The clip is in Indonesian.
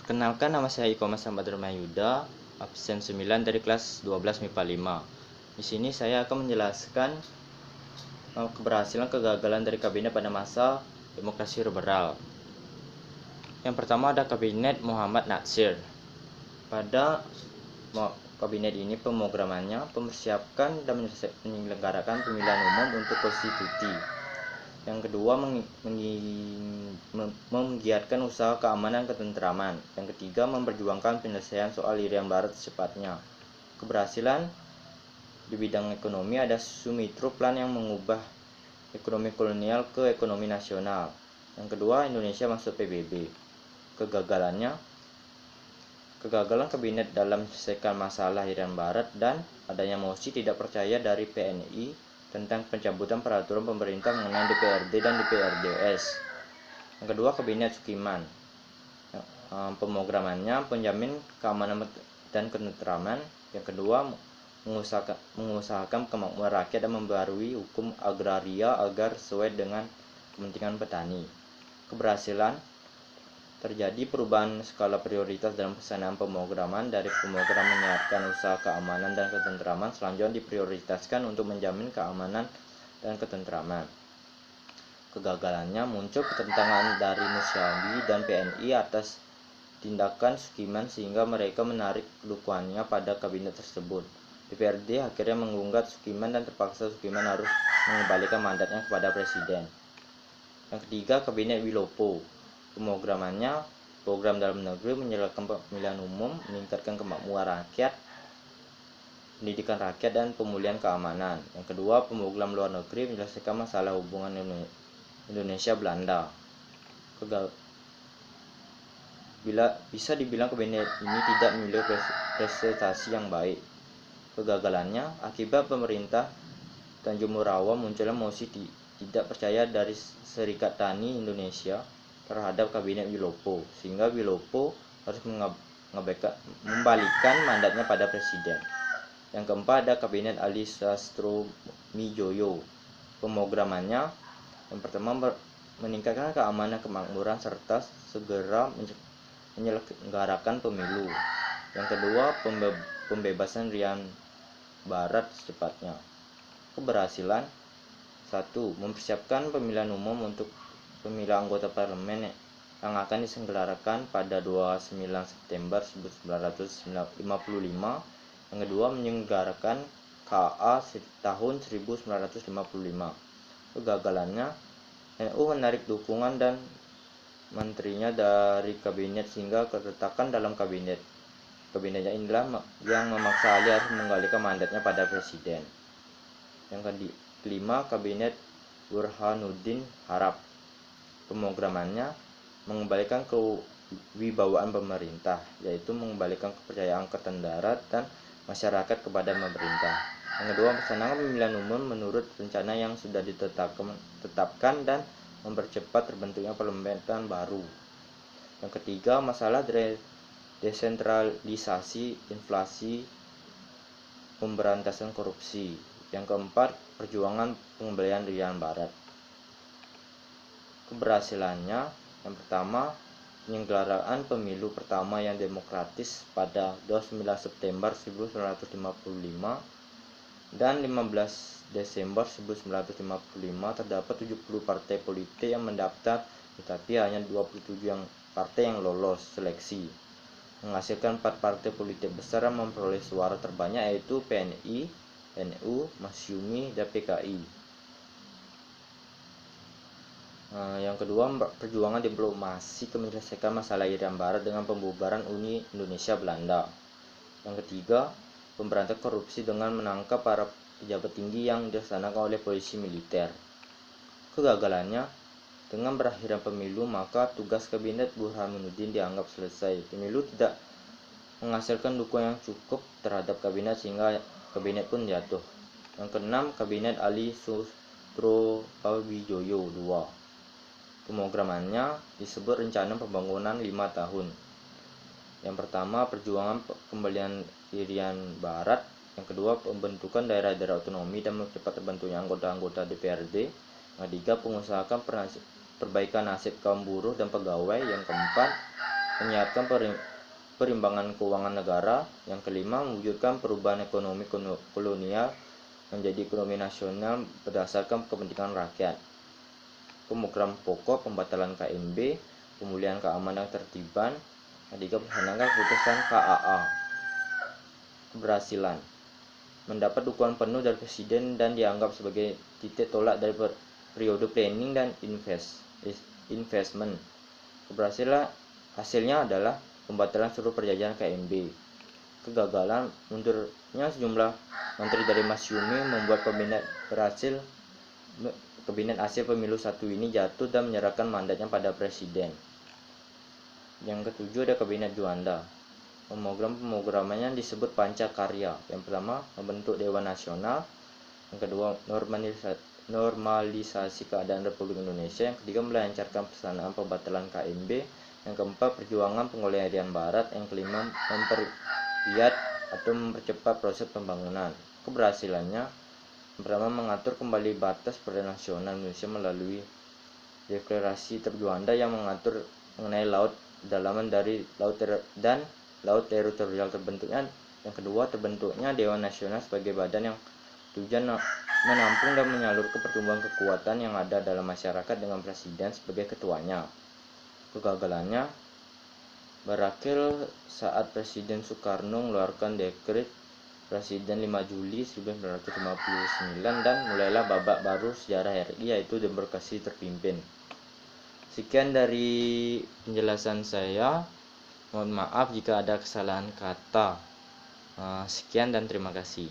Perkenalkan, nama saya Iko Mas Ahmad Yuda, absen 9 dari kelas 12 MIPA 5. Di sini saya akan menjelaskan keberhasilan kegagalan dari kabinet pada masa demokrasi liberal. Yang pertama ada kabinet Muhammad Natsir. Pada kabinet ini pemrogramannya mempersiapkan dan menyelenggarakan pemilihan umum untuk konstitusi. Yang kedua, menggiatkan usaha keamanan ketentraman. Yang ketiga, memperjuangkan penyelesaian soal Irian Barat secepatnya. Keberhasilan di bidang ekonomi ada Sumitro Plan yang mengubah ekonomi kolonial ke ekonomi nasional. Yang kedua, Indonesia masuk PBB. Kegagalan kabinet dalam menyelesaikan masalah Irian Barat dan adanya mosi tidak percaya dari PNI tentang pencabutan peraturan pemerintah mengenai DPRD dan DPRDS. Yang kedua, kabinet Sukiman. Pemrogramannya penjamin keamanan dan ketentraman. Yang kedua, mengusahakan kemakmuran rakyat dan membarui hukum agraria agar sesuai dengan kepentingan petani. Keberhasilan terjadi perubahan skala prioritas dalam pelaksanaan pemrograman. Dari pemrogram menyiapkan usaha keamanan dan ketentraman, selanjutnya diprioritaskan untuk menjamin keamanan dan ketentraman. Kegagalannya muncul pertentangan dari Musyabi dan PNI atas tindakan Sukiman sehingga mereka menarik dukungannya pada kabinet tersebut. DPRD akhirnya menggugat Sukiman dan terpaksa Sukiman harus mengembalikan mandatnya kepada presiden. Yang ketiga, kabinet Wilopo. Pemrogramannya program dalam negeri, menyelenggarakan pemilihan umum, meningkatkan kemakmuran rakyat, pendidikan rakyat, dan pemulihan keamanan. Yang kedua, program luar negeri, menyelesaikan masalah hubungan Indonesia Belanda. Bisa dibilang kabinet ini tidak memiliki prestasi yang baik. Kegagalannya akibat pemerintah Tanjung Morawa munculnya mosi tidak percaya dari Serikat Tani Indonesia terhadap kabinet Wilopo, sehingga Wilopo harus membalikan mandatnya pada presiden. Yang keempat ada kabinet Ali Sastromijoyo. Pemrogramannya yang pertama, meningkatkan keamanan kemakmuran serta segera menyelenggarakan pemilu. Yang kedua, pembebasan Irian Barat secepatnya. Keberhasilan: 1. Mempersiapkan pemilihan umum untuk pemilihan anggota parlemen yang akan diselenggarakan pada 29 September 1955. Yang kedua, menyelenggarakan KA tahun 1955. Kegagalannya, NU menarik dukungan dan menterinya dari kabinet sehingga keretakan dalam kabinetnya inilah yang memaksa Ali harus mengembalikan mandatnya pada presiden. Yang kelima, kabinet Burhanuddin Harap. Pemrogramannya mengembalikan kewibawaan pemerintah, yaitu mengembalikan kepercayaan Angkatan Darat dan masyarakat kepada pemerintah. Yang kedua, melaksanakan pemilihan umum menurut rencana yang sudah ditetapkan dan mempercepat terbentuknya pemerintahan baru. Yang ketiga, masalah desentralisasi, inflasi, pemberantasan korupsi. Yang keempat, perjuangan pengembalian Irian Barat. Keberhasilannya, yang pertama, penyelenggaraan pemilu pertama yang demokratis pada 29 September 1955 dan 15 Desember 1955 terdapat 70 partai politik yang mendaftar, tetapi hanya 27 partai yang lolos seleksi, menghasilkan 4 partai politik besar yang memperoleh suara terbanyak, yaitu PNI, NU, Masyumi, dan PKI. Yang kedua, perjuangan diplomasi menyelesaikan masalah Irian Barat dengan pembubaran Uni Indonesia Belanda. Yang ketiga, pemberantasan korupsi dengan menangkap para pejabat tinggi yang dilaksanakan oleh polisi militer. Kegagalannya, dengan berakhirnya pemilu, maka tugas kabinet Burhanuddin dianggap selesai. Pemilu tidak menghasilkan dukungan yang cukup terhadap kabinet sehingga kabinet pun jatuh. Yang keenam, kabinet Ali Sastromijoyo II. Pemrogramannya disebut rencana pembangunan 5 tahun. Yang pertama, perjuangan kembalian Irian Barat. Yang kedua, pembentukan daerah-daerah otonomi dan mempercepat terbentuknya anggota-anggota DPRD. Yang ketiga, pengusahakan perbaikan nasib kaum buruh dan pegawai. Yang keempat, menyiapkan perimbangan keuangan negara. Yang kelima, mewujudkan perubahan ekonomi kolonial menjadi ekonomi nasional berdasarkan kepentingan rakyat. Program pokok pembatalan KMB, pemulihan keamanan dan ketertiban. Ketiga, melaksanakan keputusan KAA. Keberhasilan mendapat dukungan penuh dari Presiden dan dianggap sebagai titik tolak dari periode planning dan investment. Keberhasilan hasilnya adalah pembatalan seluruh perjanjian KMB. Kegagalan, mundurnya sejumlah menteri dari Masyumi membuat kabinet hasil pemilu 1 ini jatuh dan menyerahkan mandatnya pada Presiden. Yang ketujuh ada Kabinet Juanda. Pemrogramannya disebut Pancakarya. Yang pertama, membentuk Dewan Nasional. Yang kedua, normalisasi keadaan Republik Indonesia. Yang ketiga, melancarkan pelaksanaan pembatalan KMB. Yang keempat, perjuangan pengkolonialan Barat. Yang kelima, memperlihat atau mempercepat proses pembangunan. Keberhasilannya, yang pertama, mengatur kembali batas perairan nasional Indonesia melalui deklarasi Juanda yang mengatur mengenai laut dalaman dari laut dan laut teritorial terbentuknya. Yang kedua, terbentuknya Dewan Nasional sebagai badan yang tujuan menampung dan menyalurkan pertumbuhan kekuatan yang ada dalam masyarakat dengan Presiden sebagai ketuanya. Kegagalannya berakhir saat Presiden Soekarno mengeluarkan dekret Presiden 5 Juli 1959 dan mulailah babak baru sejarah RI, yaitu demokrasi terpimpin. Sekian dari penjelasan saya. Mohon maaf jika ada kesalahan kata. Sekian dan terima kasih.